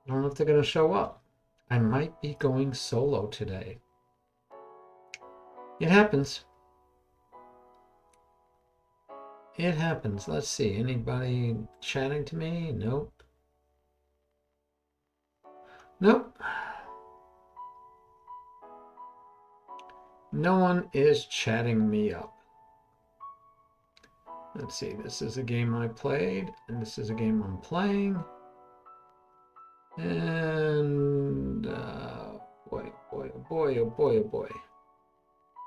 I don't know if they're going to show up. I might be going solo today. It happens. It happens. Let's see. Anybody chatting to me? Nope. Nope. No one is chatting me up. Let's see. This is a game I played, and this is a game I'm playing. And boy, boy, oh boy, oh boy, oh boy.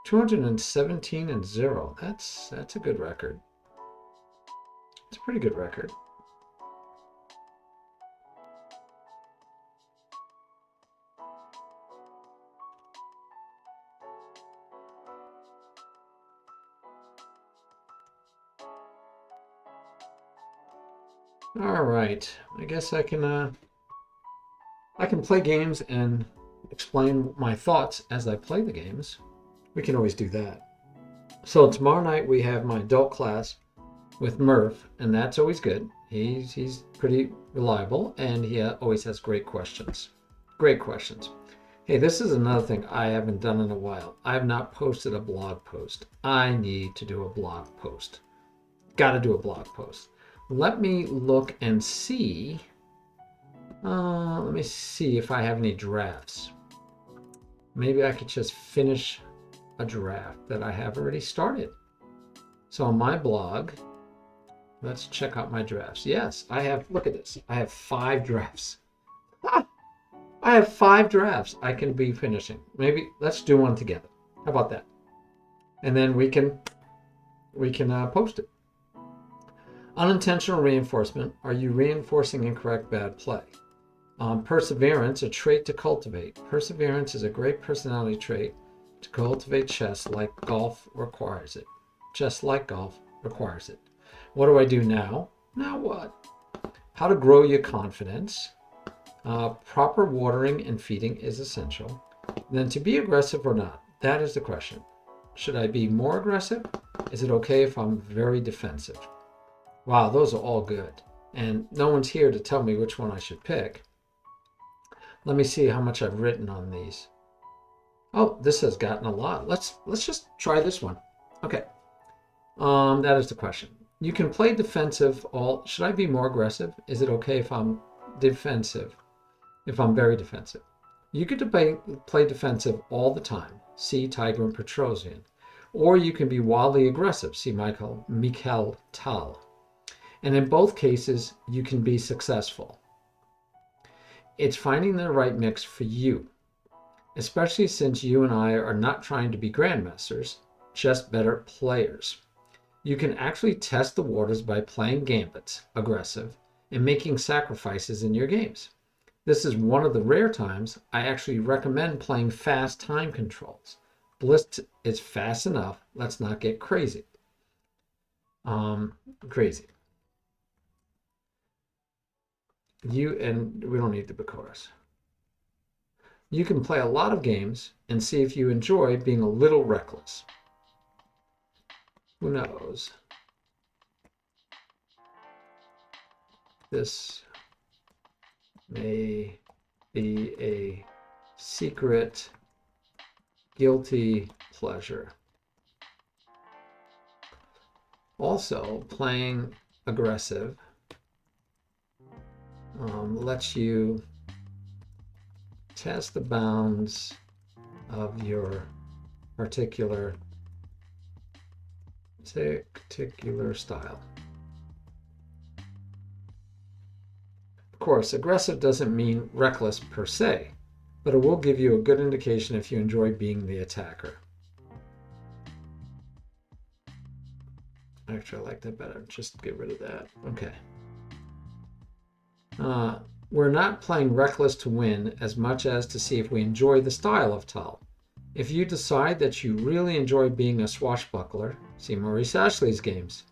217 and 0. That's a good record. It's a pretty good record. All right. I guess I can play games and explain my thoughts as I play the games. We can always do that. So tomorrow night we have my adult class with Murph, and that's always good. He's pretty reliable, and he always has great questions. Great questions. Hey, this is another thing I haven't done in a while. I have not posted a blog post. I need to do a blog post. Got to do a blog post. Let me look and see. Let me see if I have any drafts. Maybe I could just finish a draft that I have already started. So on my blog, let's check out my drafts. Yes, I have, look at this. I have 5 drafts. I have 5 drafts I can be finishing. Maybe let's do one together. How about that? And then we can post it. Unintentional reinforcement. Are you reinforcing incorrect bad play? Perseverance, a trait to cultivate. Perseverance is a great personality trait to cultivate chess like golf requires it. Just like golf requires it. What do I do now? Now what? How to grow your confidence. Proper watering and feeding is essential. Then to be aggressive or not, that is the question. Should I be more aggressive? Is it okay if I'm very defensive? Wow, those are all good. And no one's here to tell me which one I should pick. Let me see how much I've written on these. Oh, this has gotten a lot. Let's just try this one. Okay. That is the question. You can play defensive should I be more aggressive? Is it okay if I'm defensive? If I'm very defensive? You could play defensive all the time. See Tiger and Petrosian. Or you can be wildly aggressive. See Mikhail Tal. And in both cases, you can be successful. It's finding the right mix for you, especially since you and I are not trying to be grandmasters, just better players. You can actually test the waters by playing gambits, aggressive, and making sacrifices in your games. This is one of the rare times I actually recommend playing fast time controls. Bliss is fast enough. Let's not get crazy. Crazy. And we don't need the chorus. You can play a lot of games and see if you enjoy being a little reckless. Who knows? This may be a secret guilty pleasure. Also, playing aggressive lets you test the bounds of your particular style. Of course, aggressive doesn't mean reckless per se, but it will give you a good indication if you enjoy being the attacker. Actually, I like that better. Just get rid of that. Okay. We're not playing reckless to win as much as to see if we enjoy the style of Tal. If you decide that you really enjoy being a swashbuckler, see Maurice Ashley's games.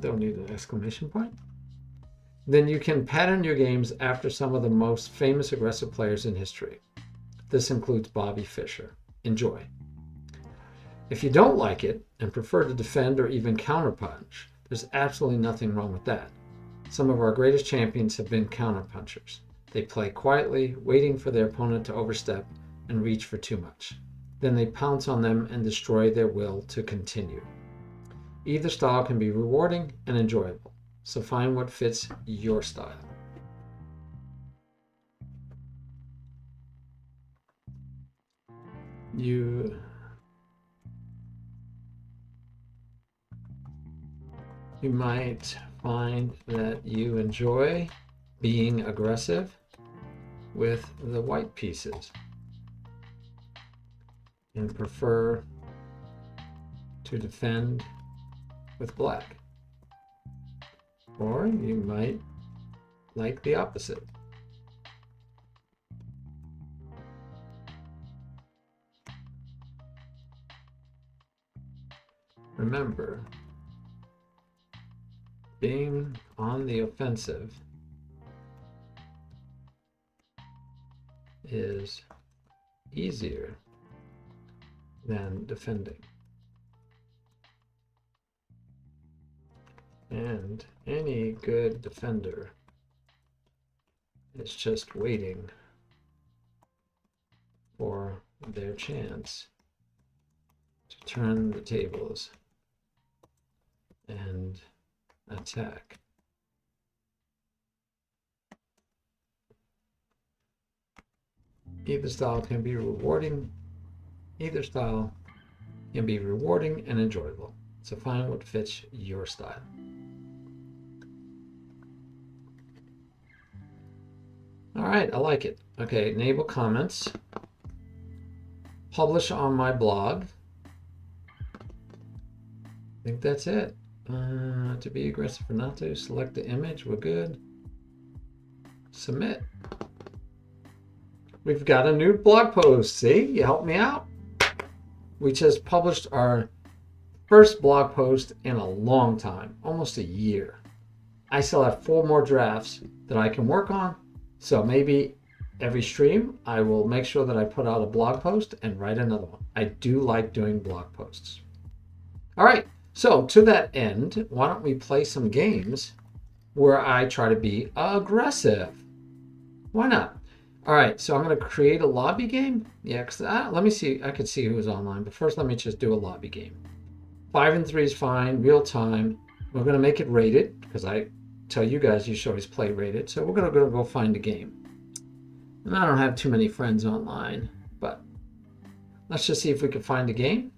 Don't need an exclamation point. Then you can pattern your games after some of the most famous aggressive players in history. This includes Bobby Fischer. Enjoy. If you don't like it and prefer to defend or even counterpunch, There's absolutely nothing wrong with that. Some of our greatest champions have been counterpunchers. They play quietly, waiting for their opponent to overstep and reach for too much. Then they pounce on them and destroy their will to continue. Either style can be rewarding and enjoyable, so find what fits your style. You might find that you enjoy being aggressive with the white pieces and prefer to defend with black. Or you might like the opposite. Remember, being on the offensive is easier than defending. And any good defender is just waiting for their chance to turn the tables and attack. Either style can be rewarding. Either style can be rewarding and enjoyable. So find what fits your style. All right, I like it. Okay, enable comments. Publish on my blog. I think that's it. To be aggressive or not to. Select the image. We're good. Submit. We've got a new blog post. See, you helped me out. We just published our first blog post in a long time, almost a year. I still have 4 more drafts that I can work on. So maybe every stream, I will make sure that I put out a blog post and write another one. I do like doing blog posts. All right. So to that end, why don't we play some games where I try to be aggressive? Why not? All right, so I'm going to create a lobby game. Yeah, let me see. I could see who's online, but first let me just do a lobby game. 5 and 3 is fine, real time. We're going to make it rated because I tell you guys you should always play rated. So we're going to go find a game. And I don't have too many friends online, but let's just see if we can find a game.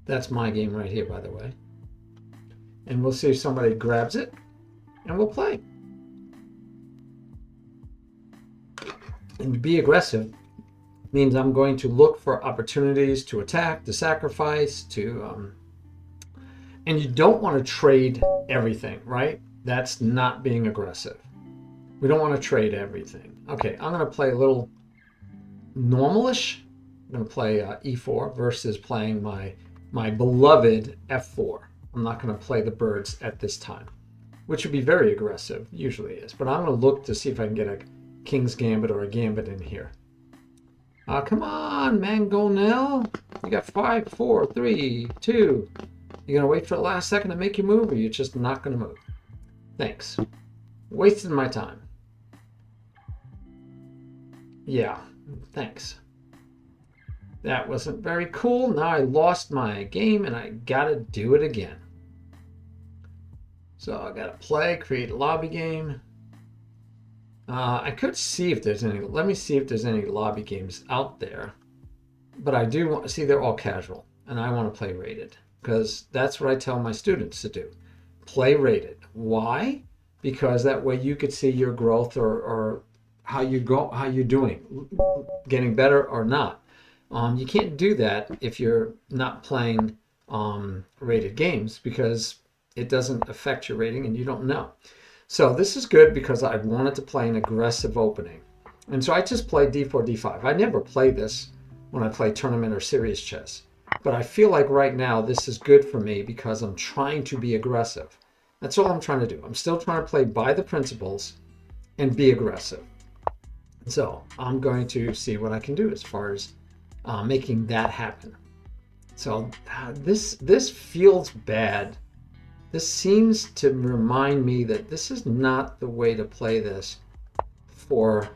That's my game right here, by the way. And we'll see if somebody grabs it, and we'll play. And to be aggressive means I'm going to look for opportunities to attack, to sacrifice, to... and you don't want to trade everything, right? That's not being aggressive. We don't want to trade everything. Okay, I'm going to play a little normalish. I'm going to play E4 versus playing my beloved F4. I'm not going to play the birds at this time, which would be very aggressive, usually is. But I'm going to look to see if I can get a King's Gambit or a Gambit in here. Come on, Mangonel. You got 5, 4, 3, 2. You're going to wait for the last second to make your move, or you're just not going to move? Thanks. Wasted my time. Yeah, thanks. That wasn't very cool. Now I lost my game and I gotta do it again. So I gotta play, create a lobby game. I could see if there's any, let me see if there's any lobby games out there. But I do want to see they're all casual and I want to play rated because that's what I tell my students to do. Play rated. Why? Because that way you could see your growth or how you're doing, getting better or not. You can't do that if you're not playing rated games because it doesn't affect your rating and you don't know. So this is good because I wanted to play an aggressive opening. And so I just played d4, d5. I never play this when I play tournament or serious chess. But I feel like right now this is good for me because I'm trying to be aggressive. That's all I'm trying to do. I'm still trying to play by the principles and be aggressive. So I'm going to see what I can do as far as making that happen. So this feels bad. This seems to remind me that this is not the way to play this for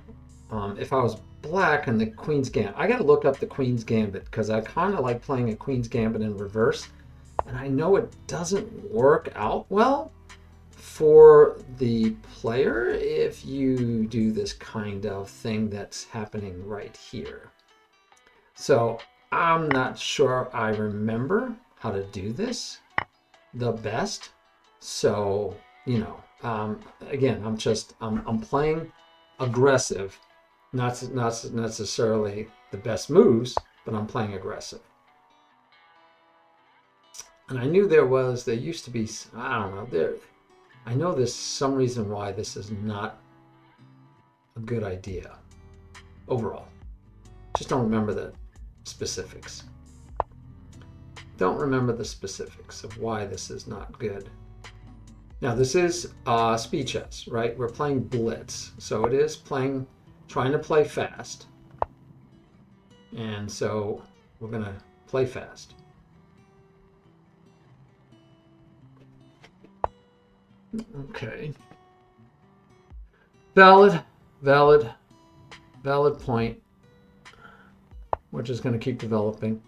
if I was black and the Queen's Gambit. I got to look up the Queen's Gambit because I kind of like playing a Queen's Gambit in reverse. And I know it doesn't work out well for the player if you do this kind of thing that's happening right here. So I'm not sure I remember how to do this the best. So, you know, again, I'm playing aggressive, not necessarily the best moves, but I'm playing aggressive. And I knew there used to be, I don't know, I know there's some reason why this is not a good idea overall. Just don't remember the specifics. Don't remember the specifics of why this is not good. Now this is speed chess, right? We're playing blitz. So it is trying to play fast. And so we're going to play fast. Okay. Valid point. We're just going to keep developing.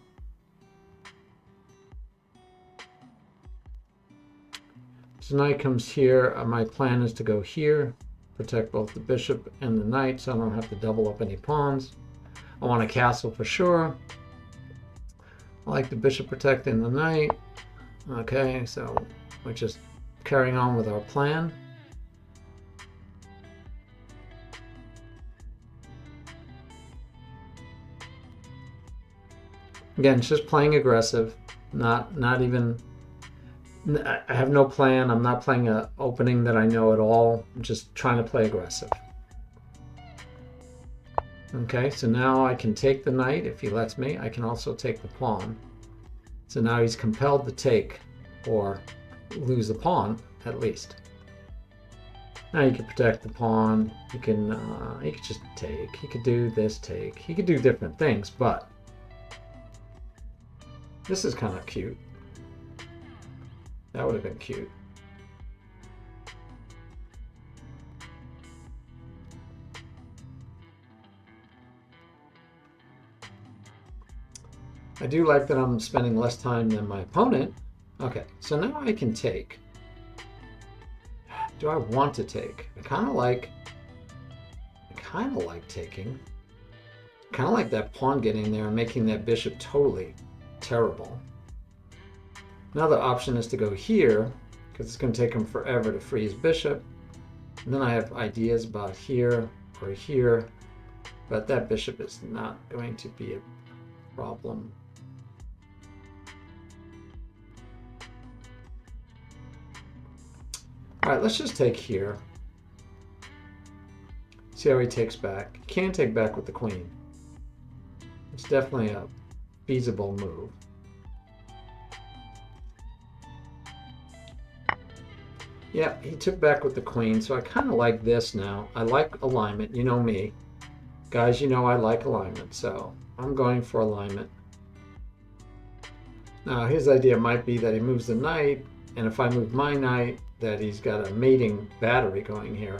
So knight comes here. My plan is to go here, protect both the bishop and the knight so I don't have to double up any pawns. I want a castle for sure. I like the bishop protecting the knight. Okay, so we're just carrying on with our plan. Again, it's just playing aggressive, not even, I have no plan. I'm not playing an opening that I know at all. I'm just trying to play aggressive. Okay, so now I can take the knight if he lets me. I can also take the pawn. So now he's compelled to take or lose the pawn at least. Now you can protect the pawn. He could just take. He could do this take. He could do different things, but this is kind of cute. That would have been cute. I do like that I'm spending less time than my opponent. Okay, so now I can take. Do I want to take? I kind of like taking. Kind of like that pawn getting there and making that bishop totally terrible. Another option is to go here because it's going to take him forever to free his bishop. And then I have ideas about here or here, but that bishop is not going to be a problem. All right, let's just take here. See how he takes back. He can take back with the queen. It's definitely a feasible move. Yeah, he took back with the queen, so I kind of like this now. I like alignment. You know me. Guys, you know I like alignment, so I'm going for alignment. Now, his idea might be that he moves the knight, and if I move my knight, that he's got a mating battery going here.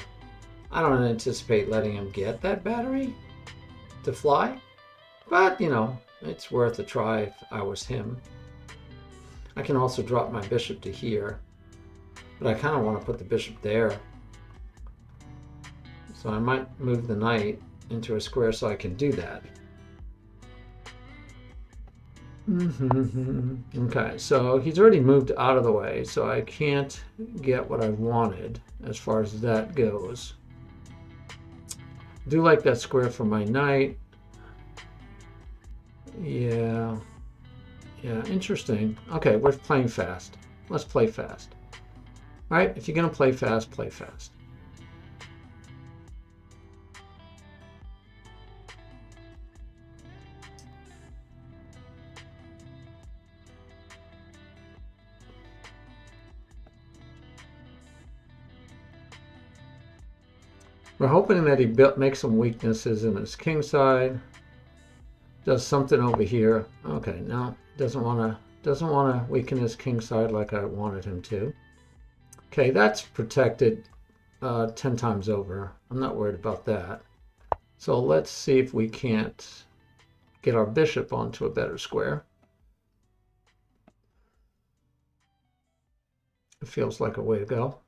I don't anticipate letting him get that battery to fly, but, you know, it's worth a try if I was him. I can also drop my bishop to here, but I kind of want to put the bishop there. So I might move the knight into a square so I can do that. Okay, so he's already moved out of the way, so I can't get what I wanted as far as that goes. I do like that square for my knight. Yeah, interesting. Okay, we're playing fast. Let's play fast. All right, if you're going to play fast, play fast. We're hoping that he makes some weaknesses in his king side. does something over here. Okay, no, doesn't want to weaken his king side like I wanted him to. Okay, that's protected 10 times over. I'm not worried about that. So let's see if we can't get our bishop onto a better square. It feels like a way to go.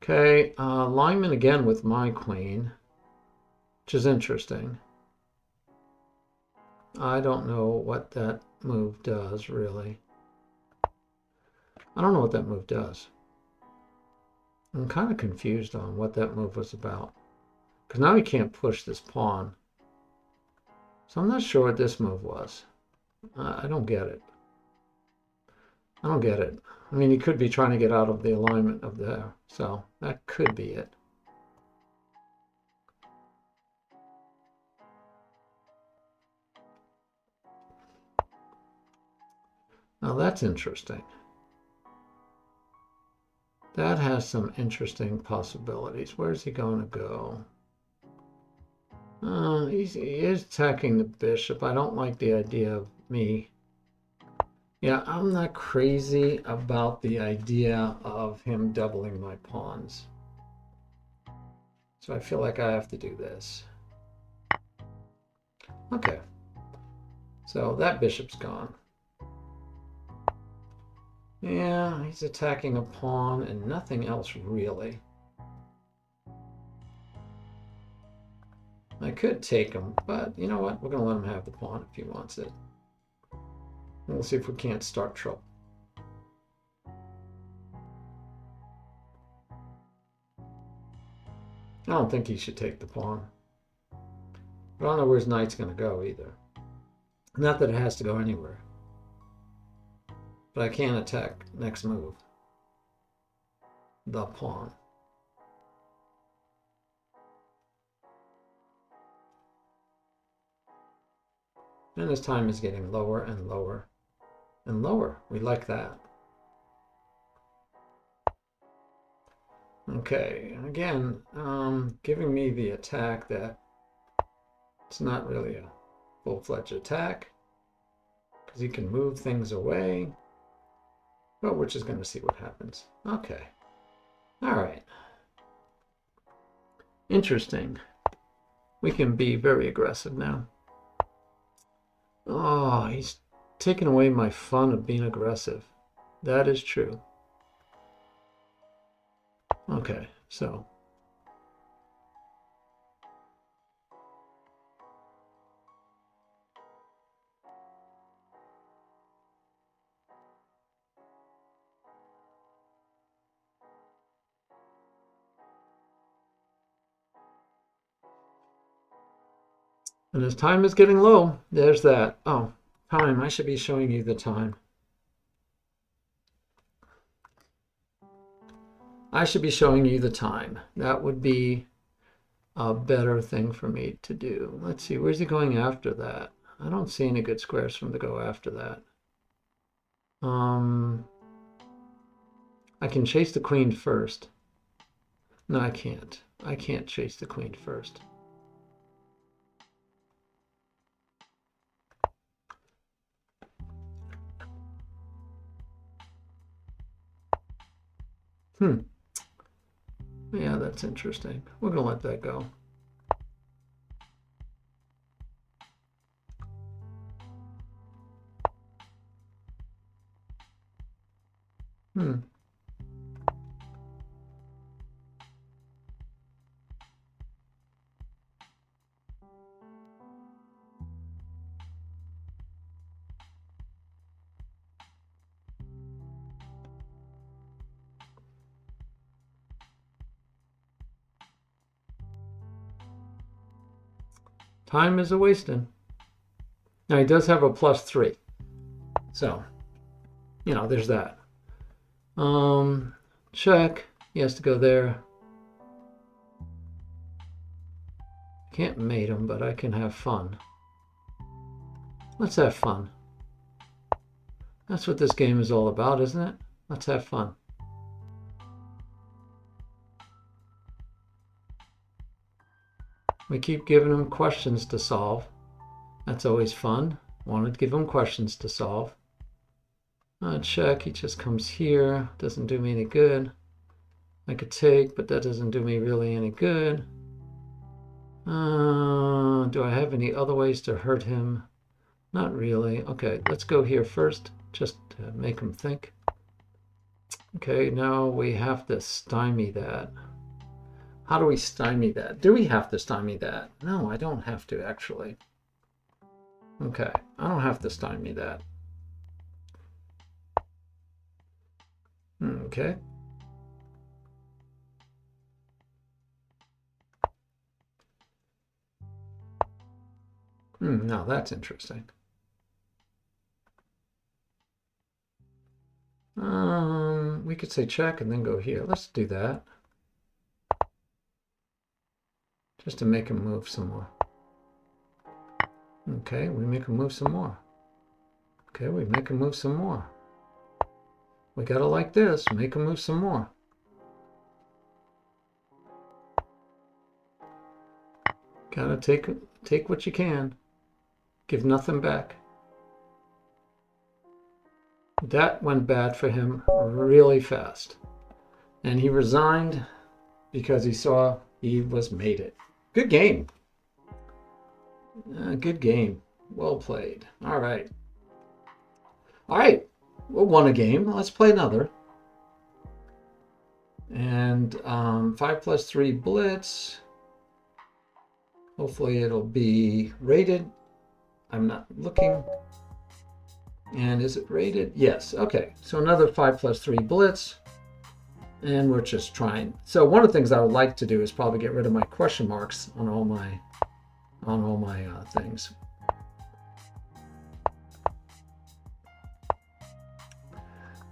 Okay, alignment again with my queen, which is interesting. I don't know what that move does, really. I don't know what that move does. I'm kind of confused on what that move was about. Because now he can't push this pawn. So I'm not sure what this move was. I don't get it. I don't get it. I mean, he could be trying to get out of the alignment of there. So that could be it. Now that's interesting. That has some interesting possibilities. Where's he going to go? He is attacking the bishop. I don't like the idea of me. Yeah, I'm not crazy about the idea of him doubling my pawns. So I feel like I have to do this. Okay. So that bishop's gone. Yeah, he's attacking a pawn and nothing else really. I could take him, but you know what? We're going to let him have the pawn if he wants it. We'll see if we can't start trouble. I don't think he should take the pawn. But I don't know where his knight's going to go either. Not that it has to go anywhere. But I can attack next move. The pawn. And his time is getting lower and lower and lower. We like that. Okay, again, giving me the attack that it's not really a full-fledged attack because he can move things away. But we're just going to see what happens. Okay. All right. Interesting. We can be very aggressive now. Oh, he's taken away my fun of being aggressive. That is true. Okay, so. And as time is getting low, there's that. Oh, time. I should be showing you the time. I should be showing you the time. That would be a better thing for me to do. Let's see, where's he going after that? I don't see any good squares for him to go after that. I can chase the queen first. No, I can't. I can't chase the queen first. Yeah, that's interesting. We're going to let that go. Time is a wasting. Now, he does have a +3. So, you know, there's that. Check. He has to go there. Can't mate him, but I can have fun. Let's have fun. That's what this game is all about, isn't it? Let's have fun. We keep giving him questions to solve. That's always fun. Wanted to give him questions to solve. Check, he just comes here. Doesn't do me any good. I could take, but that doesn't do me really any good. Do I have any other ways to hurt him? Not really. Okay, let's go here first, just to make him think. Okay, now we have to stymie that. How do we stymie that? Do we have to stymie that? No, I don't have to, actually. Okay, I don't have to stymie that. Okay. Now that's interesting. We could say check and then go here. Let's do that. Just to make him move some more. Okay, we make him move some more. Okay, we make him move some more. We gotta like this, make him move some more. Gotta take what you can. Give nothing back. That went bad for him really fast. And he resigned because he saw he was made it. Good game. Good game. Well played. All right. All right. We won a game. Let's play another. And 5+3 blitz. Hopefully it'll be rated. I'm not looking. And is it rated? Yes. Okay. So another 5+3 blitz. And we're just trying. So one of the things I would like to do is probably get rid of my question marks on all my things.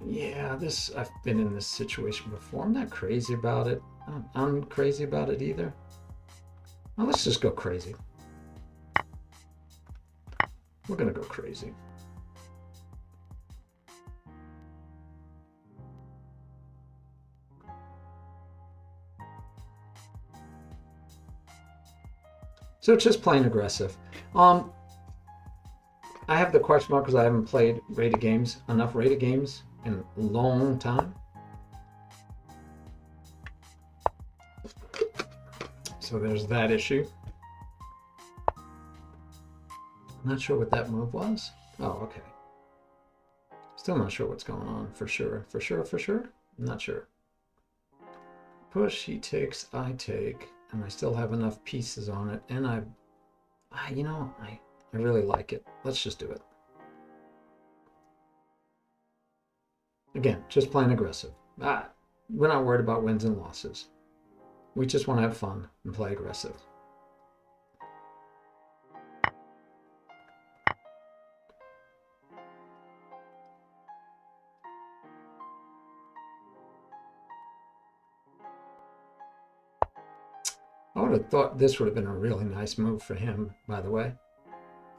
Yeah, I've been in this situation before. I'm not crazy about it. I'm crazy about it either. Well, let's just go crazy. We're gonna go crazy. So it's just plain aggressive. I have the question mark because I haven't played enough rated games in a long time. So there's that issue. I'm not sure what that move was. Oh, okay. Still not sure what's going on for sure. For sure. I'm not sure. Push, he takes, I take, and I still have enough pieces on it. And I really like it. Let's just do it. Again, just playing aggressive. We're not worried about wins and losses. We just want to have fun and play aggressive. I would have thought this would have been a really nice move for him, by the way.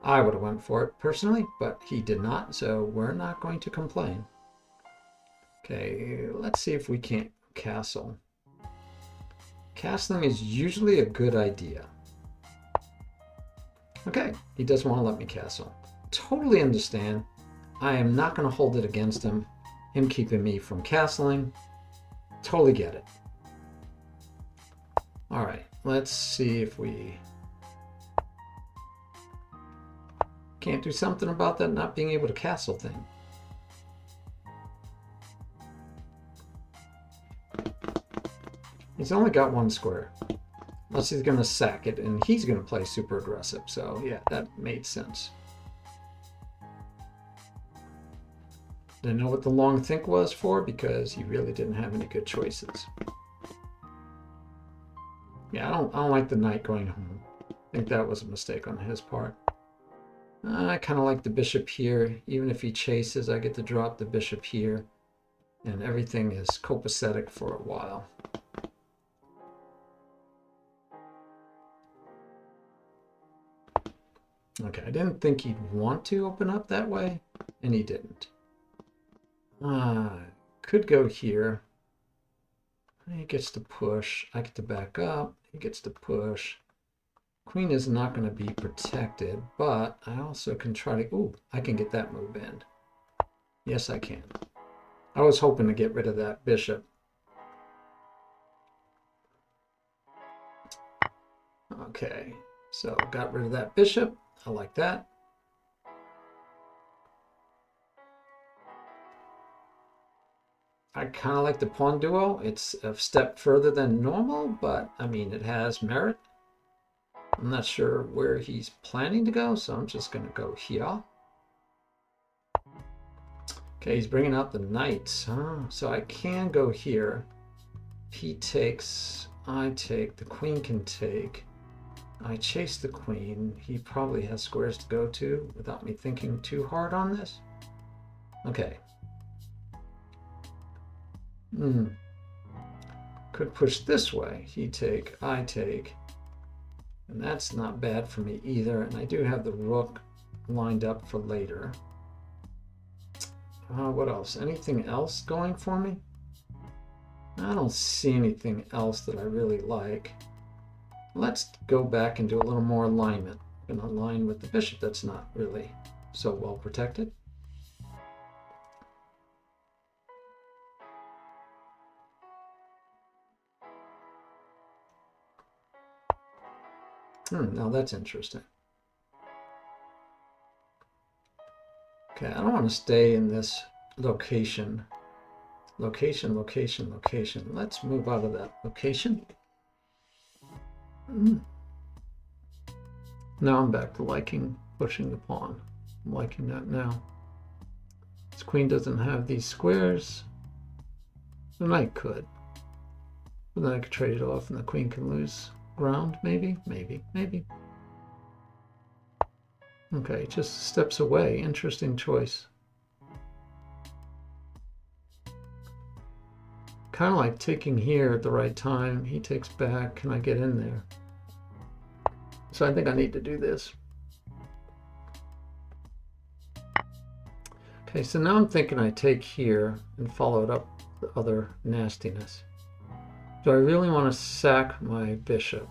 I would have went for it personally, but he did not, so we're not going to complain. Okay, let's see if we can't castle. Castling is usually a good idea. Okay, he doesn't want to let me castle. Totally understand. I am not going to hold it against him keeping me from castling. Totally get it. All right, let's see if we can't do something about that not being able to castle thing. He's only got one square. Unless he's going to sack it, and he's going to play super aggressive. So yeah, that made sense. Didn't know what the long think was for because he really didn't have any good choices. Yeah, I don't like the knight going home. I think that was a mistake on his part. I kind of like the bishop here. Even if he chases, I get to drop the bishop here. And everything is copacetic for a while. Okay, I didn't think he'd want to open up that way, and he didn't. Could go here. He gets to push. I get to back up. He gets to push. Queen is not going to be protected, but I also can try to... Ooh, I can get that move in. Yes, I can. I was hoping to get rid of that bishop. Okay, so got rid of that bishop. I like that. I kind of like the pawn duo. It's a step further than normal, but I mean, it has merit. I'm not sure where he's planning to go, so I'm just going to go here. Okay, he's bringing out the knights, huh? So I can go here. He takes, I take, the queen can take. I chase the queen. He probably has squares to go to without me thinking too hard on this. Okay. Could push this way. He take, I take. And that's not bad for me either. And I do have the rook lined up for later. What else? Anything else going for me? I don't see anything else that I really like. Let's go back and do a little more alignment. I'm going to align with the bishop that's not really so well protected. Now that's interesting. Okay, I don't want to stay in this location. Location. Let's move out of that location. Now I'm back to liking pushing the pawn. I'm liking that now. This queen doesn't have these squares. The knight could. But then I could trade it off and the queen can lose ground, maybe. Okay, just steps away. Interesting choice. Kind of like taking here at the right time. He takes back. Can I get in there? So I think I need to do this. Okay, so now I'm thinking I take here and follow it up with the other nastiness. Do I really want to sack my bishop?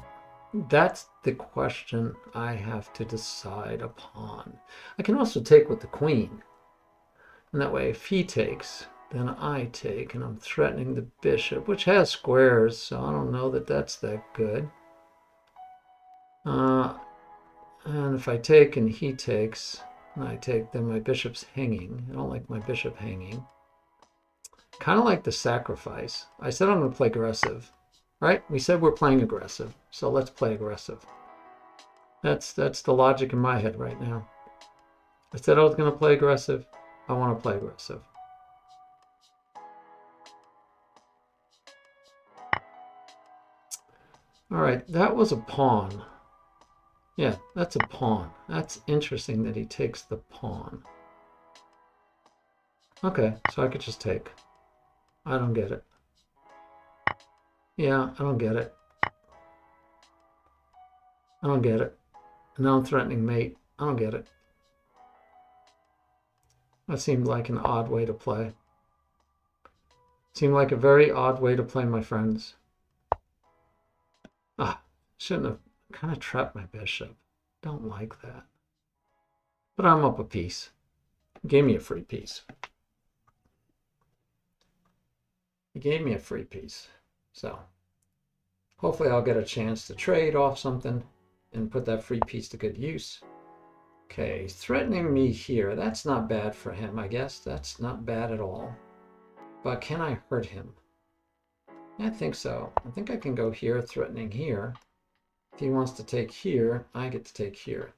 That's the question I have to decide upon. I can also take with the queen. And that way, if he takes, then I take, and I'm threatening the bishop, which has squares, so I don't know that that's that good. And if I take and he takes, and I take, then my bishop's hanging. I don't like my bishop hanging. Kind of like the sacrifice. I said I'm going to play aggressive. Right? We said we're playing aggressive, so let's play aggressive. That's the logic in my head right now. I said I was going to play aggressive. I want to play aggressive. All right, that was a pawn. Yeah, that's a pawn. That's interesting that he takes the pawn. Okay, so I could just take. I don't get it. Yeah, I don't get it. I don't get it. Now I'm threatening mate. I don't get it. That seemed like an odd way to play. Seemed like a very odd way to play, my friends. Shouldn't have kind of trapped my bishop. Don't like that. But I'm up a piece. He gave me a free piece. He gave me a free piece. So hopefully I'll get a chance to trade off something and put that free piece to good use. Okay, he's threatening me here. That's not bad for him, I guess. That's not bad at all. But can I hurt him? I think so. I think I can go here, threatening here. If he wants to take here, I get to take here.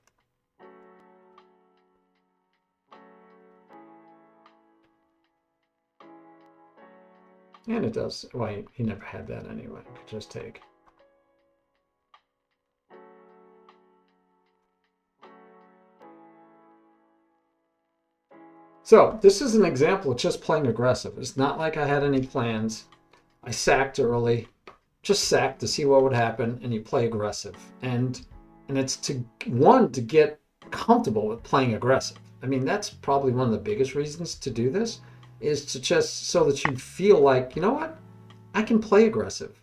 And it does. Well, he never had that anyway. I could just take. So this is an example of just playing aggressive. It's not like I had any plans. I sacked early. Just sacked to see what would happen, and you play aggressive. And it's to get comfortable with playing aggressive. I mean, that's probably one of the biggest reasons to do this, is to just so that you feel like, you know what, I can play aggressive.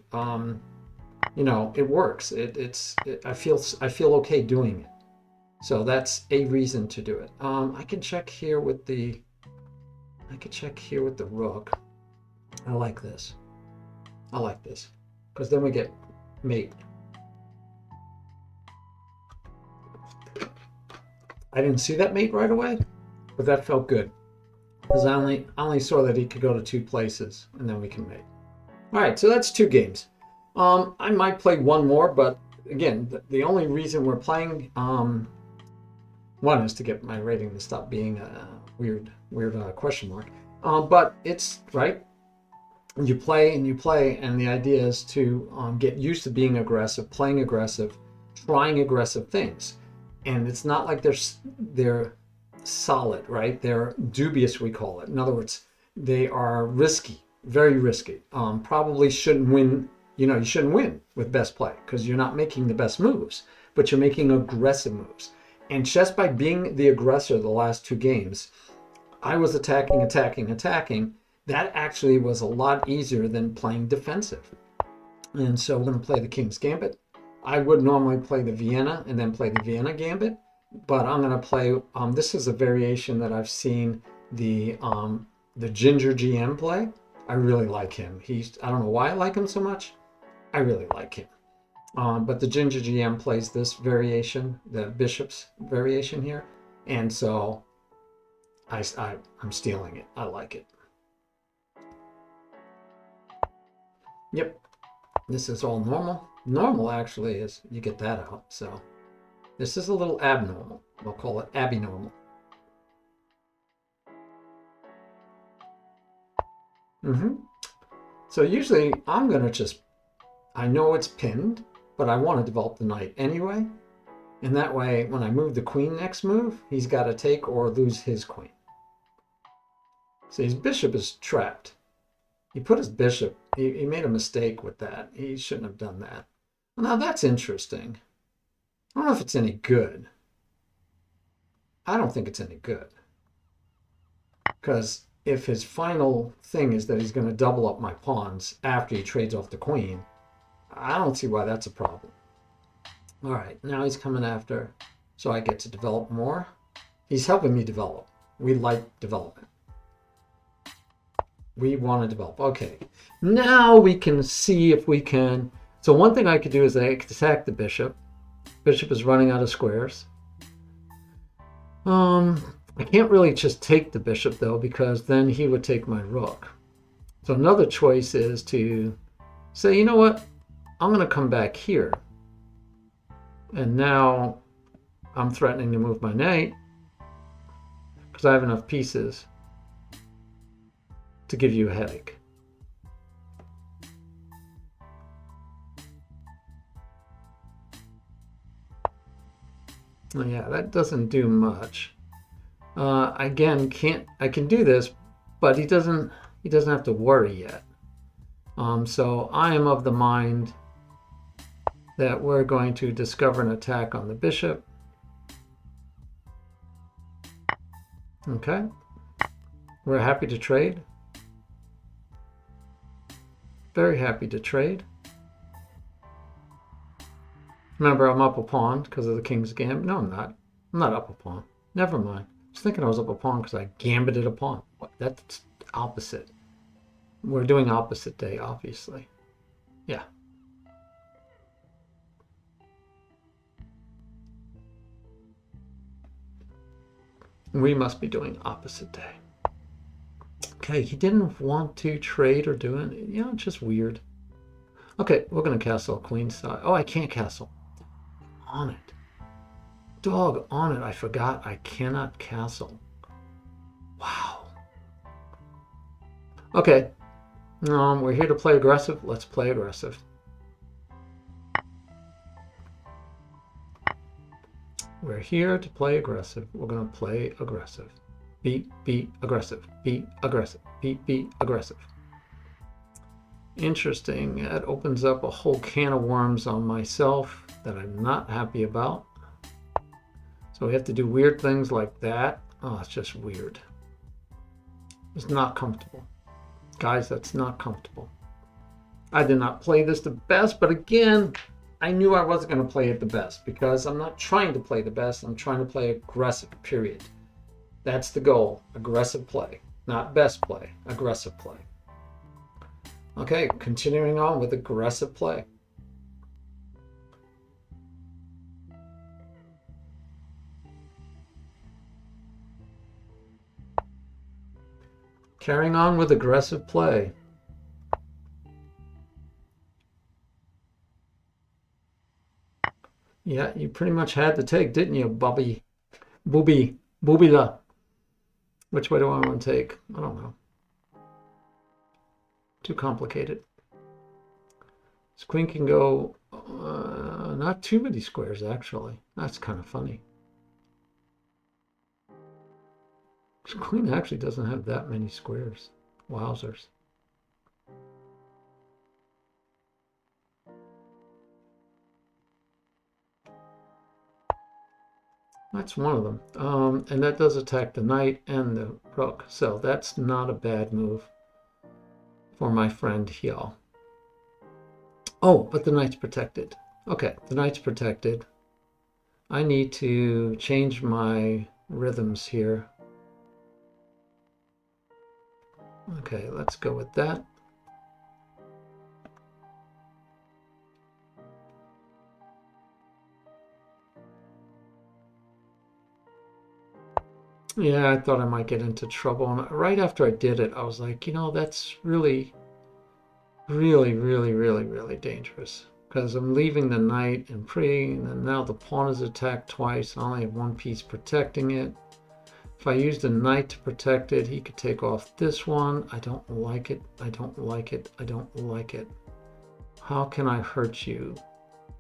you know, it works. I feel okay doing it. So that's a reason to do it. I can check here with the rook. I like this. I like this because then we get mate. I didn't see that mate right away, but that felt good because I only saw that he could go to 2 places and then we can mate. All right, so that's 2 games. I might play one more, but again, the only reason we're playing one is to get my rating to stop being a weird question mark. But it's right. You play and you play, and the idea is to get used to being aggressive, playing aggressive, trying aggressive things. And it's not like they're solid, right? They're dubious, we call it. In other words, they are risky, very risky. Probably shouldn't win. You know, you shouldn't win with best play because you're not making the best moves, but you're making aggressive moves. And just by being the aggressor the last 2 games, I was attacking. That actually was a lot easier than playing defensive. And so we're going to play the King's Gambit. I would normally play the Vienna and then play the Vienna Gambit, but I'm going to play, this is a variation that I've seen the Ginger GM play. I really like him. I don't know why I like him so much. I really like him. But the Ginger GM plays this variation, the Bishop's variation here. And so I'm stealing it. I like it. Yep. This is all normal. Normal actually is you get that out. So this is a little abnormal. We'll call it abnormal. So usually I'm going to I know it's pinned, but I want to develop the knight anyway. And that way, when I move the queen next move, he's got to take or lose his queen. So his bishop is trapped. He put his bishop, he made a mistake with that. He shouldn't have done that. Well, now that's interesting. I don't know if it's any good. I don't think it's any good. Because if his final thing is that he's going to double up my pawns after he trades off the queen, I don't see why that's a problem. All right, now he's coming after, so I get to develop more. He's helping me develop. We like development. We want to develop. Okay, now we can see if we can. So one thing I could do is I could attack the bishop. Bishop is running out of squares. I can't really just take the bishop though, because then he would take my rook. So another choice is to say, you know what? I'm going to come back here. And now I'm threatening to move my knight because I have enough pieces to give you a headache. Oh, yeah, that doesn't do much. Again, I can do this, but he doesn't have to worry yet. So I am of the mind that we're going to discover an attack on the bishop. Okay. We're happy to trade. Very happy to trade. Remember, I'm up a pawn because of the King's Gambit. No, I'm not. I'm not up a pawn. Never mind. I was thinking I was up a pawn because I gambited a pawn. That's opposite. We're doing opposite day, obviously. Yeah. We must be doing opposite day. Okay, he didn't want to trade or do it. You know, it's just weird. Okay, we're going to castle queenside. Oh, I can't castle. On it. Dog on it. I forgot I cannot castle. Wow. Okay. We're here to play aggressive. Let's play aggressive. We're here to play aggressive. We're going to play aggressive. Be aggressive. Be aggressive. Be aggressive. Interesting. That opens up a whole can of worms on myself that I'm not happy about. So we have to do weird things like that. Oh, it's just weird. It's not comfortable. Guys, that's not comfortable. I did not play this the best, but again, I knew I wasn't going to play it the best because I'm not trying to play the best. I'm trying to play aggressive, period. That's the goal. Aggressive play. Not best play. Aggressive play. Okay, continuing on with aggressive play. Carrying on with aggressive play. Yeah, you pretty much had to take, didn't you, Bobby? Boobila. Which way do I want to take? I don't know. Too complicated. This queen can go not too many squares, actually. That's kind of funny. This queen actually doesn't have that many squares. Wowzers. That's one of them. And that does attack the knight and the rook. So that's not a bad move for my friend here. Oh, but the knight's protected. Okay, the knight's protected. I need to change my rhythms here. Okay, let's go with that. Yeah, I thought I might get into trouble. And right after I did it, I was like, you know, that's really, really, really, really, really dangerous. Because I'm leaving the knight and pre, and then now the pawn is attacked twice. I only have one piece protecting it. If I use the knight to protect it, he could take off this one. I don't like it. I don't like it. I don't like it. How can I hurt you?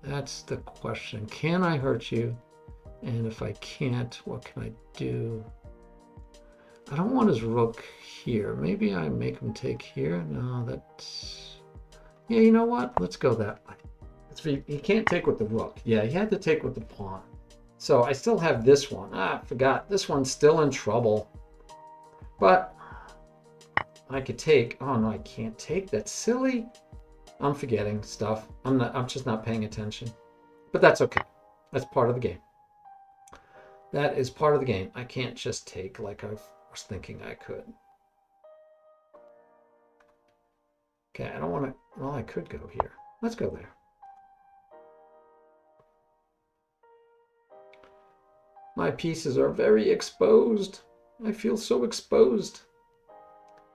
That's the question. Can I hurt you? And if I can't, what can I do? I don't want his rook here. Maybe I make him take here. No, that's... Yeah, you know what? Let's go that way. He can't take with the rook. Yeah, he had to take with the pawn. So I still have this one. Ah, I forgot. This one's still in trouble. But I could take... Oh, no, I can't take. That's silly. I'm forgetting stuff. I'm just not paying attention. But that's okay. That's part of the game. That is part of the game. I can't just take like I was thinking I could. Okay, I don't want to... Well, I could go here. Let's go there. My pieces are very exposed. I feel so exposed.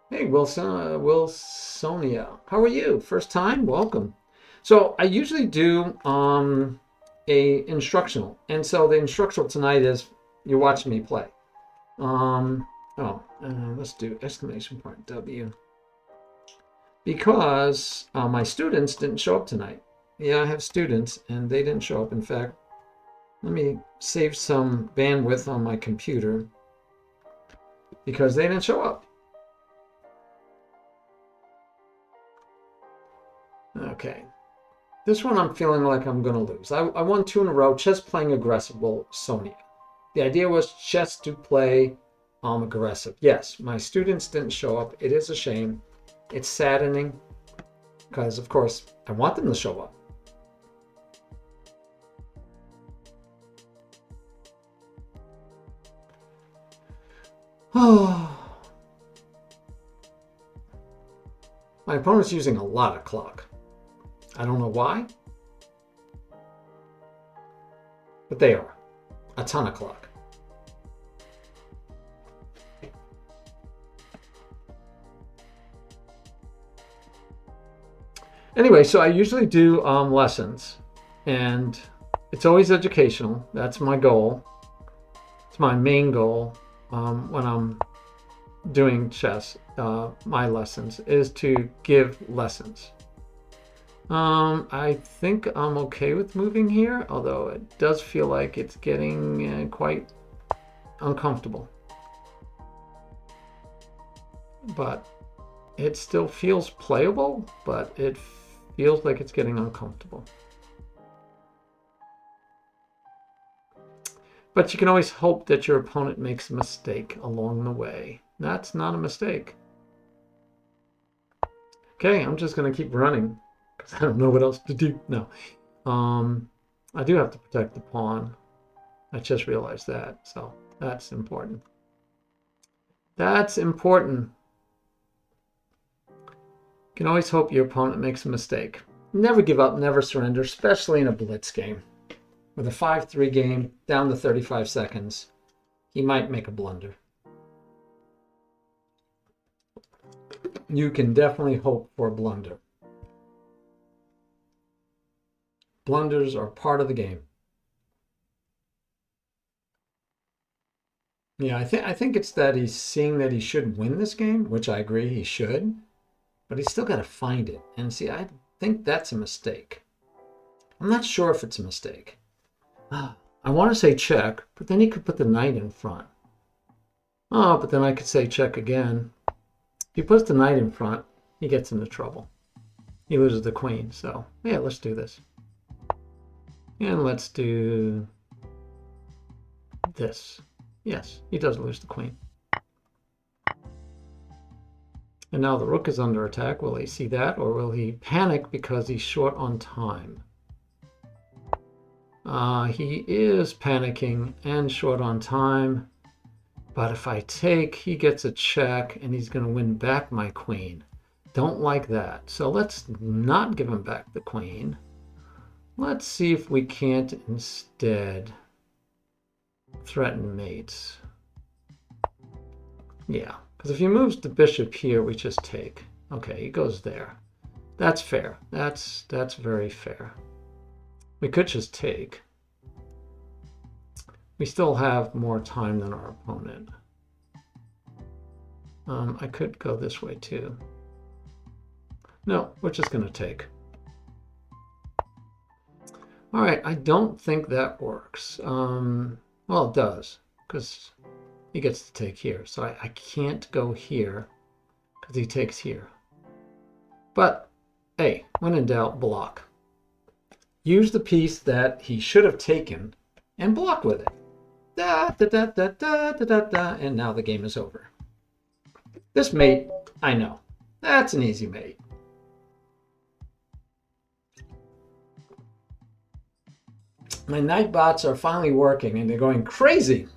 Hey, Wilsonia. How are you? First time? Welcome. So I usually do a instructional. And so the instructional tonight is you're watching me play. Let's do exclamation point W. Because my students didn't show up tonight. Yeah, I have students and they didn't show up. In fact, let me save some bandwidth on my computer because they didn't show up. Okay. This one I'm feeling like I'm going to lose. I won 2 in a row just playing aggressive. Well, Sonia. The idea was just to play aggressive. Yes, my students didn't show up. It is a shame. It's saddening because, of course, I want them to show up. Oh. My opponent's using a lot of clock. I don't know why, but they are. A ton of clock. Anyway, so I usually do lessons, and it's always educational. That's my goal. It's my main goal when I'm doing chess. My lessons is to give lessons. I think I'm okay with moving here, although it does feel like it's getting quite uncomfortable. But it still feels playable, but it feels like it's getting uncomfortable. But you can always hope that your opponent makes a mistake along the way. That's not a mistake. Okay, I'm just going to keep running. because I don't know what else to do. No. I do have to protect the pawn. I just realized that, so that's important. That's important. You can always hope your opponent makes a mistake. Never give up, never surrender, especially in a blitz game. With a 5-3 game, down to 35 seconds, he might make a blunder. You can definitely hope for a blunder. Blunders are part of the game. Yeah, I think it's that he's seeing that he should win this game, which I agree he should, but he's still got to find it. And see, I think that's a mistake. I'm not sure if it's a mistake. I want to say check, but then he could put the knight in front. Oh, but then I could say check again. If he puts the knight in front, he gets into trouble. He loses the queen, so yeah, let's do this. And let's do this. Yes, he does lose the queen. And now the rook is under attack. Will he see that, or will he panic because he's short on time? He is panicking and short on time. But if I take, he gets a check, and he's going to win back my queen. Don't like that. So let's not give him back the queen. Let's see if we can't instead threaten mates. Yeah, because if he moves the bishop here, we just take. Okay, he goes there. That's fair. That's very fair. We could just take. We still have more time than our opponent. I could go this way too. No, we're just going to take. All right, I don't think that works. Well, it does, because he gets to take here. So I can't go here because he takes here. But, hey, when in doubt, block. Use the piece that he should have taken and block with it. Da, da, da, da, da, da, da, da, and now the game is over. This mate, I know. That's an easy mate. My night bots are finally working and they're going crazy.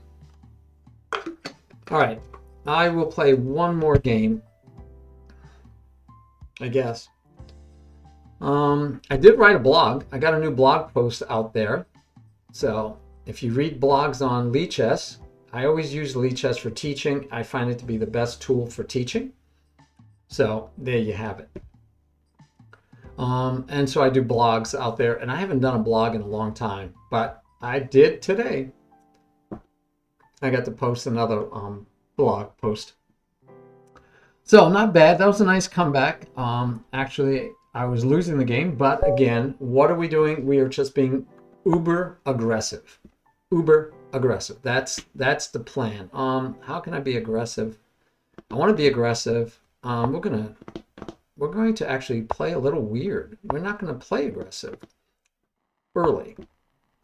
All right, I will play one more game, I guess. I did write a blog. I got a new blog post out there. So if you read blogs on Lichess, I always use Lichess for teaching. I find it to be the best tool for teaching. So there you have it. And so I do blogs out there, and I haven't done a blog in a long time, but I did today. I got to post another blog post. So not bad. That was a nice comeback. Actually, I was losing the game, but again, what are we doing? We are just being uber aggressive. Uber aggressive. That's the plan. How can I be aggressive? I want to be aggressive. We're going to actually play a little weird. We're not going to play aggressive early.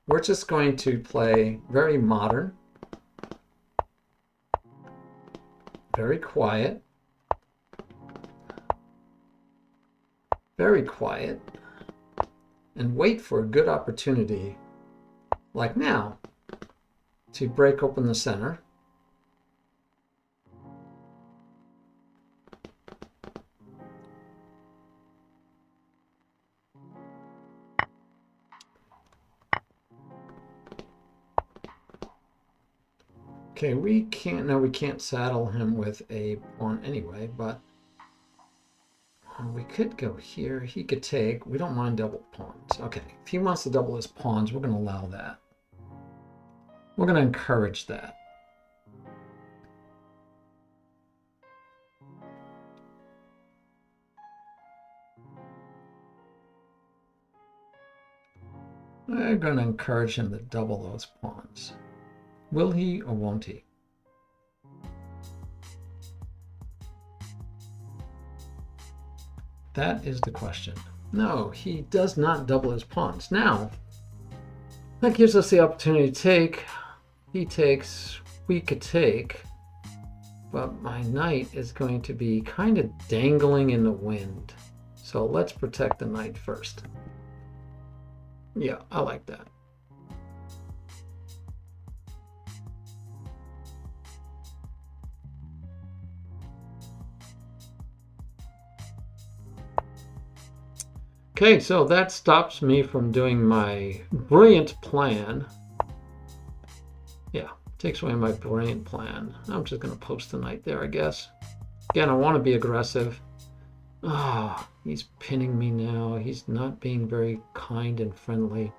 We're just going to play very modern, very quiet, and wait for a good opportunity, like now, to break open the center. Okay, we can't saddle him with a pawn anyway, but we could go here. He could take. We don't mind double pawns. Okay, if he wants to double his pawns, we're going to allow that. We're going to encourage that. We're going to encourage him to double those pawns. Will he or won't he? That is the question. No, he does not double his pawns. Now, that gives us the opportunity to take. He takes, we could take, but my knight is going to be kind of dangling in the wind. So let's protect the knight first. Yeah, I like that. Okay, so that stops me from doing my brilliant plan. Yeah, takes away my brilliant plan. I'm just going to post the knight there, I guess. Again, I want to be aggressive. Ah, he's pinning me now. He's not being very kind and friendly.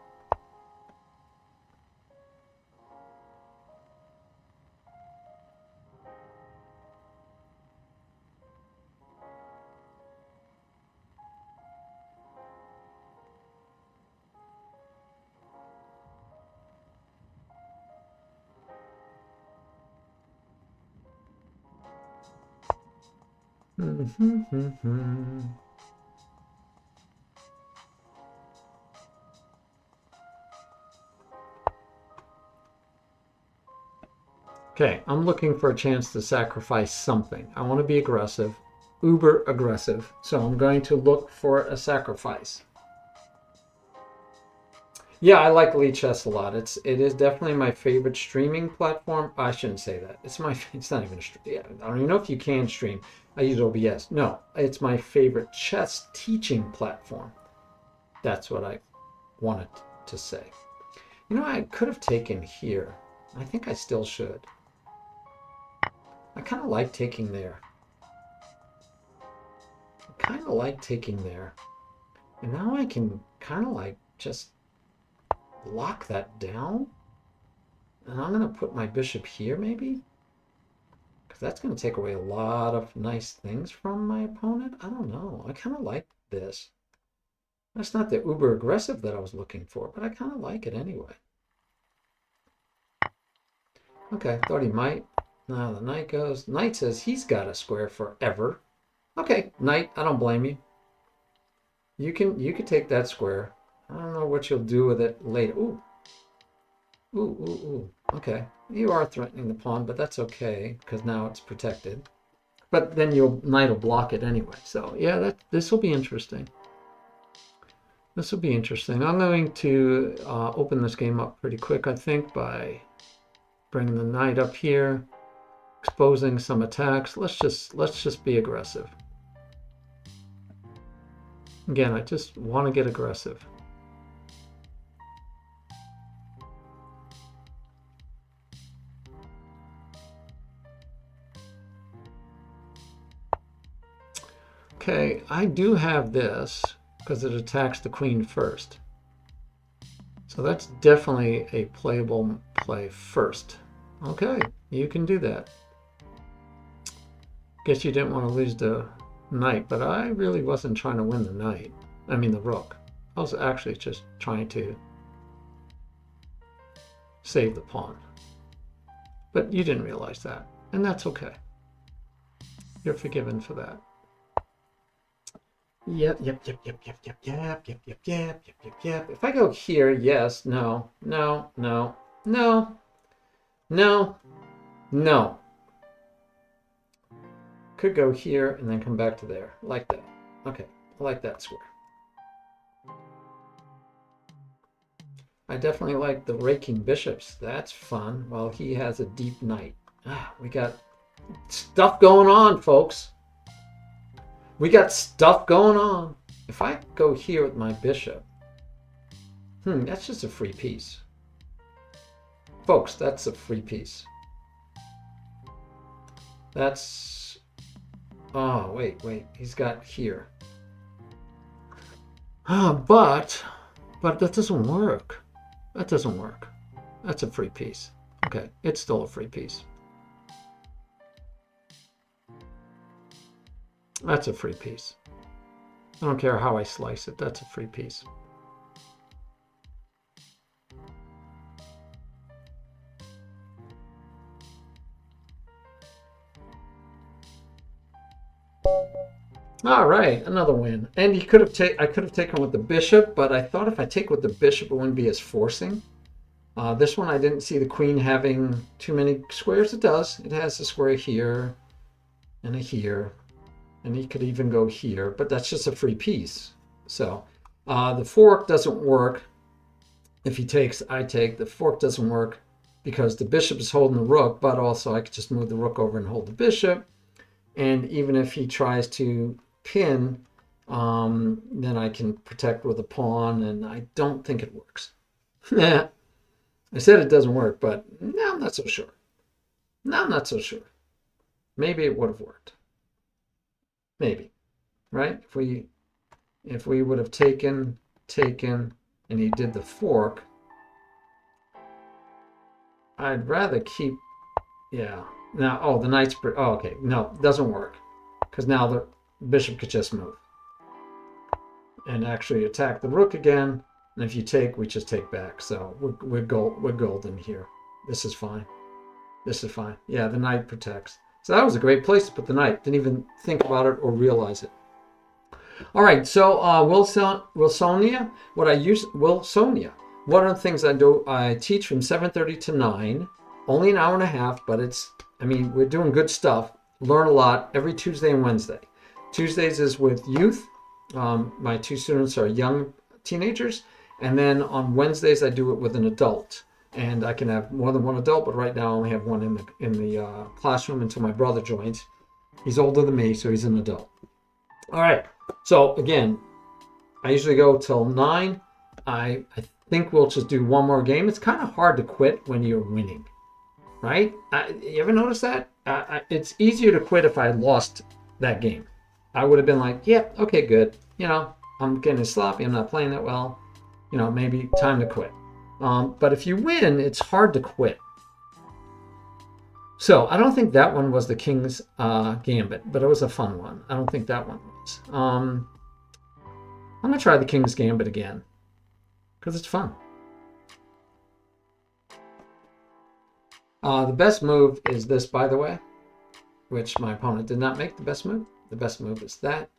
Okay, I'm looking for a chance to sacrifice something. I want to be aggressive, uber aggressive. So I'm going to look for a sacrifice. Yeah, I like Lichess a lot. It is definitely my favorite streaming platform. I shouldn't say that. It's not even a stream. Yeah, I don't even know if you can stream. I use OBS. No, it's my favorite chess teaching platform. That's what I wanted to say. You know, I could have taken here. I think I still should. I kind of like taking there. And now I can kind of like just lock that down. And I'm going to put my bishop here maybe. Because that's going to take away a lot of nice things from my opponent. I don't know. I kind of like this. That's not the uber aggressive that I was looking for, but I kind of like it anyway. Okay, thought he might. Now the knight goes. Knight says he's got a square forever. Okay, knight, I don't blame you. You can take that square. I don't know what you'll do with it later. Ooh. Ooh. Okay. You are threatening the pawn, but that's okay, because now it's protected. But then your knight will block it anyway. So yeah, this will be interesting. This will be interesting. I'm going to open this game up pretty quick, I think, by bringing the knight up here, exposing some attacks. Let's just be aggressive. Again, I just want to get aggressive. Okay, I do have this because it attacks the queen first. So that's definitely a playable play first. Okay, you can do that. Guess you didn't want to lose the knight, but I really wasn't trying to win the knight. I mean the rook. I was actually just trying to save the pawn. But you didn't realize that, and that's okay. You're forgiven for that. Yep. If I go here, yes, no. Could go here and then come back to there, like that. Okay, I like that square. I definitely like the raking bishops. That's fun. While he has a deep knight. We got stuff going on, folks. We got stuff going on. If I go here with my bishop, that's just a free piece. Folks, that's a free piece. That's... Oh, wait. He's got here. But that doesn't work. That doesn't work. That's a free piece. Okay, it's still a free piece. That's a free piece. I don't care how I slice it. That's a free piece. All right, another win. And I could have taken with the bishop, but I thought if I take with the bishop, it wouldn't be as forcing. This one, I didn't see the queen having too many squares. It does. It has a square here and a here And he could even go here, but that's just a free piece. So the fork doesn't work. If he takes, I take. The fork doesn't work because the bishop is holding the rook, but also I could just move the rook over and hold the bishop. And even if he tries to pin, then I can protect with a pawn, and I don't think it works. I said it doesn't work, but now I'm not so sure. Now I'm not so sure. Maybe it would have worked. Maybe, right? If we would have taken, and he did the fork, I'd rather keep, yeah. Now, oh, the knight's, oh, okay. No, it doesn't work. Because now the bishop could just move. And actually attack the rook again. And if you take, we just take back. So we're golden here. This is fine. This is fine. Yeah, the knight protects. So that was a great place to put the knight. Didn't even think about it or realize it. All right, so Wilsonia, Wilsonia. One of the things I do, I teach from 7:30 to 9, only an hour and a half, but we're doing good stuff. Learn a lot every Tuesday and Wednesday. Tuesdays is with youth. My two students are young teenagers. And then on Wednesdays, I do it with an adult. And I can have more than one adult, but right now I only have one in the classroom until my brother joins. He's older than me, so he's an adult. All right. So again, I usually go till 9. I think we'll just do one more game. It's kind of hard to quit when you're winning, right? You ever notice that? It's easier to quit if I lost that game. I would have been like, yeah, okay, good. I'm getting sloppy. I'm not playing that well. Maybe time to quit. But if you win, it's hard to quit. So I don't think that one was the King's Gambit, but it was a fun one. I don't think that one was. I'm going to try the King's Gambit again because it's fun. The best move is this, by the way, which my opponent did not make the best move. The best move is that.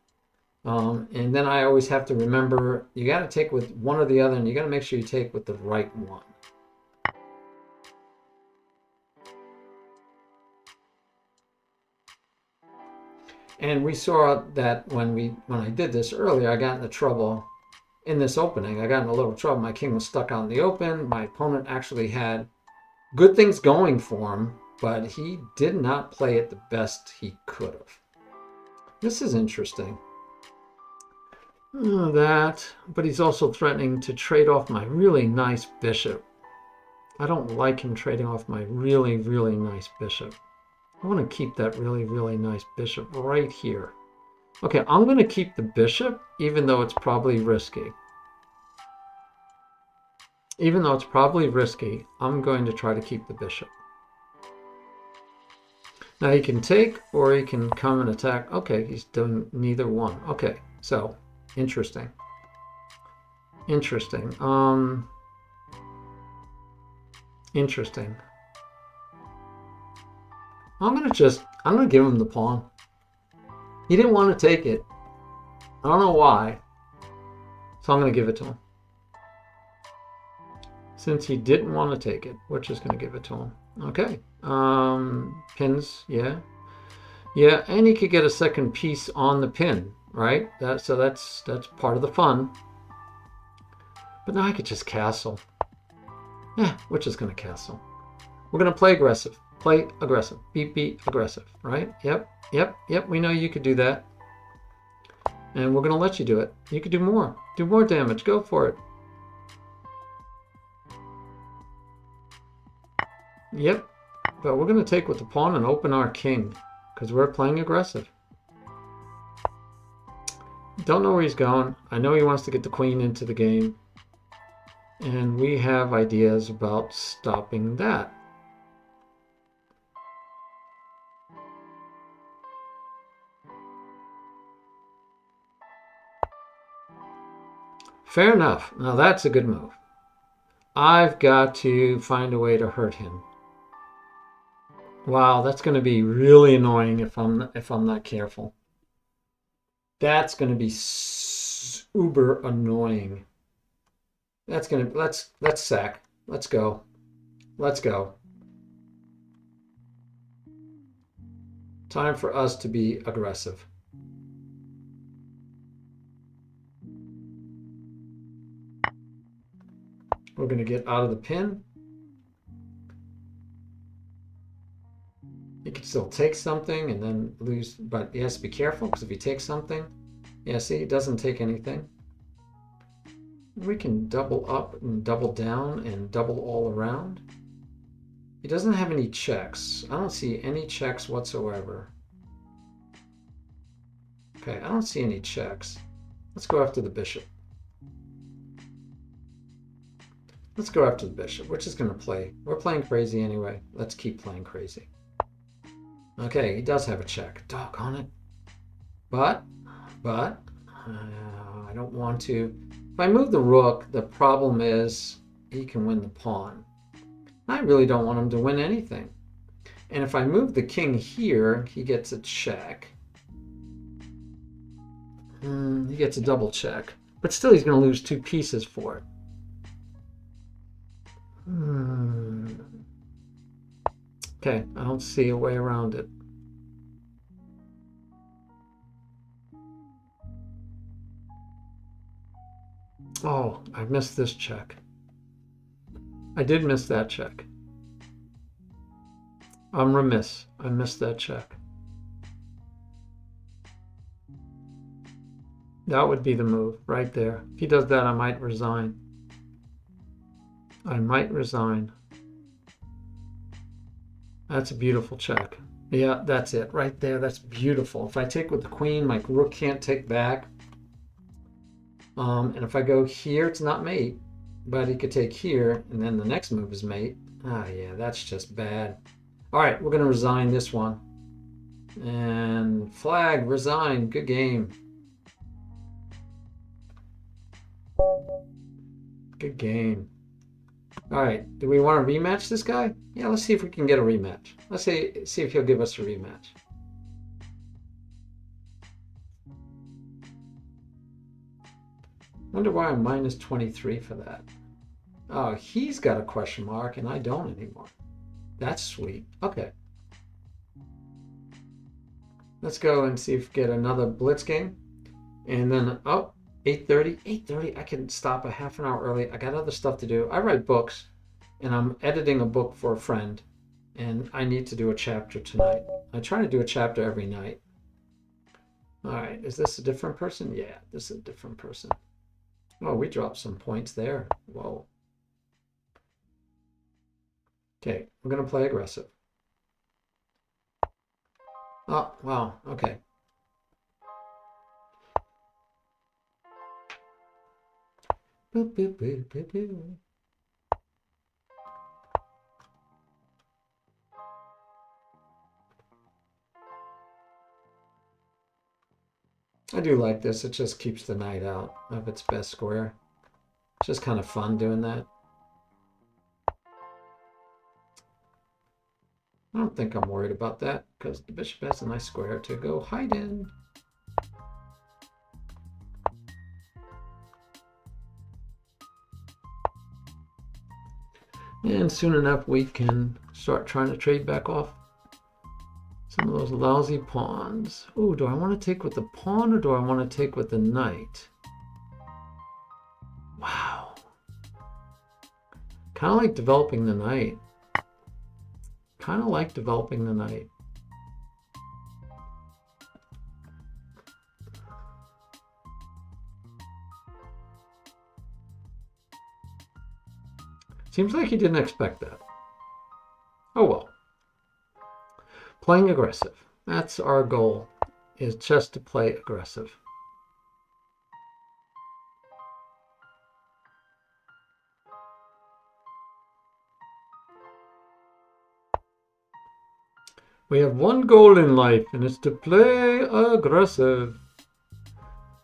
And then I always have to remember, you got to take with one or the other, and you got to make sure you take with the right one. And we saw that when I did this earlier, I got into trouble in this opening. I got in a little trouble. My king was stuck out in the open. My opponent actually had good things going for him, but he did not play it the best he could have. This is interesting. But he's also threatening to trade off my really nice bishop. I don't like him trading off my really, really nice bishop. I want to keep that really, really nice bishop right here. Okay, I'm going to keep the bishop, even though it's probably risky. Even though it's probably risky, I'm going to try to keep the bishop. Now he can take, or he can come and attack. Okay, he's doing neither one. Okay, so interesting. Interesting. Interesting. I'm gonna give him the pawn. He didn't want to take it. I don't know why. So I'm gonna give it to him. Since he didn't want to take it, we're just gonna give it to him. Okay. Pins, yeah. Yeah, and he could get a second piece on the pin, right? So that's part of the fun. But now I could just castle. Yeah, we're just gonna castle. We're gonna play aggressive. Play aggressive. Beat aggressive, right? Yep. We know you could do that. And we're gonna let you do it. You could do more. Do more damage. Go for it. Yep. But we're gonna take with the pawn and open our king because we're playing aggressive. Don't know where he's going. I know he wants to get the queen into the game. And we have ideas about stopping that. Fair enough. Now that's a good move. I've got to find a way to hurt him. Wow, that's going to be really annoying if I'm not careful. That's going to be uber annoying. That's going to let's sack. Let's go. Let's go. Time for us to be aggressive. We're going to get out of the pin. He could still take something and then lose, but he has to be careful because if he takes something, yeah, see, he doesn't take anything. We can double up and double down and double all around. He doesn't have any checks. I don't see any checks whatsoever. Okay, I don't see any checks. Let's go after the bishop. Let's go after the bishop. We're just going to play. We're playing crazy anyway. Let's keep playing crazy. Okay, he does have a check. Doggone it. But I don't want to. If I move the rook, the problem is he can win the pawn. I really don't want him to win anything. And if I move the king here, he gets a check. He gets a double check. But still, he's going to lose 2 pieces for it. Okay, I don't see a way around it. Oh, I missed this check. I did miss that check. I'm remiss. I missed that check. That would be the move right there. If he does that, I might resign. I might resign. That's a beautiful check. Yeah, that's it right there. That's beautiful. If I take with the queen, my rook can't take back. And if I go here, it's not mate. But he could take here, and then the next move is mate. Ah, yeah, that's just bad. All right, we're going to resign this one. And flag, resign. Good game. Good game. All right, do we want to rematch this guy? Yeah, let's see if we can get a rematch. Let's see if he'll give us a rematch. Wonder why I'm minus 23 for that. Oh, he's got a question mark and I don't anymore. That's sweet. Okay. Let's go and see if we get another blitz game. And then, oh, 8:30. 8:30, I can stop a half an hour early. I got other stuff to do. I write books and I'm editing a book for a friend. And I need to do a chapter tonight. I try to do a chapter every night. All right, is this a different person? Yeah, this is a different person. Oh, we dropped some points there. Whoa. Okay, we're going to play aggressive. Oh, wow. Okay. Boop, boop, boop, boop, boop. I do like this. It just keeps the knight out of its best square. It's just kind of fun doing that. I don't think I'm worried about that because the bishop has a nice square to go hide in. And soon enough we can start trying to trade back off some of those lousy pawns. Oh, do I want to take with the pawn or do I want to take with the knight? Wow. Kind of like developing the knight. Kind of like developing the knight. Seems like he didn't expect that. Oh well. Playing aggressive. That's our goal, is just to play aggressive. We have one goal in life, and it's to play aggressive.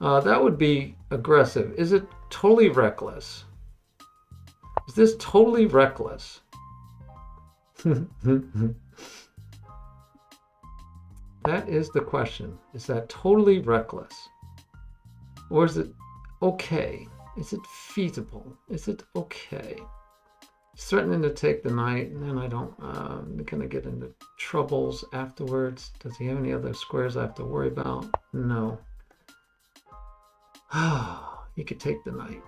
That would be aggressive. Is it totally reckless? Is this totally reckless? That is the question. Is that totally reckless? Or is it okay? Is it feasible? Is it okay? He's threatening to take the knight, and then I'm gonna get into troubles afterwards. Does he have any other squares I have to worry about? No. He could take the knight.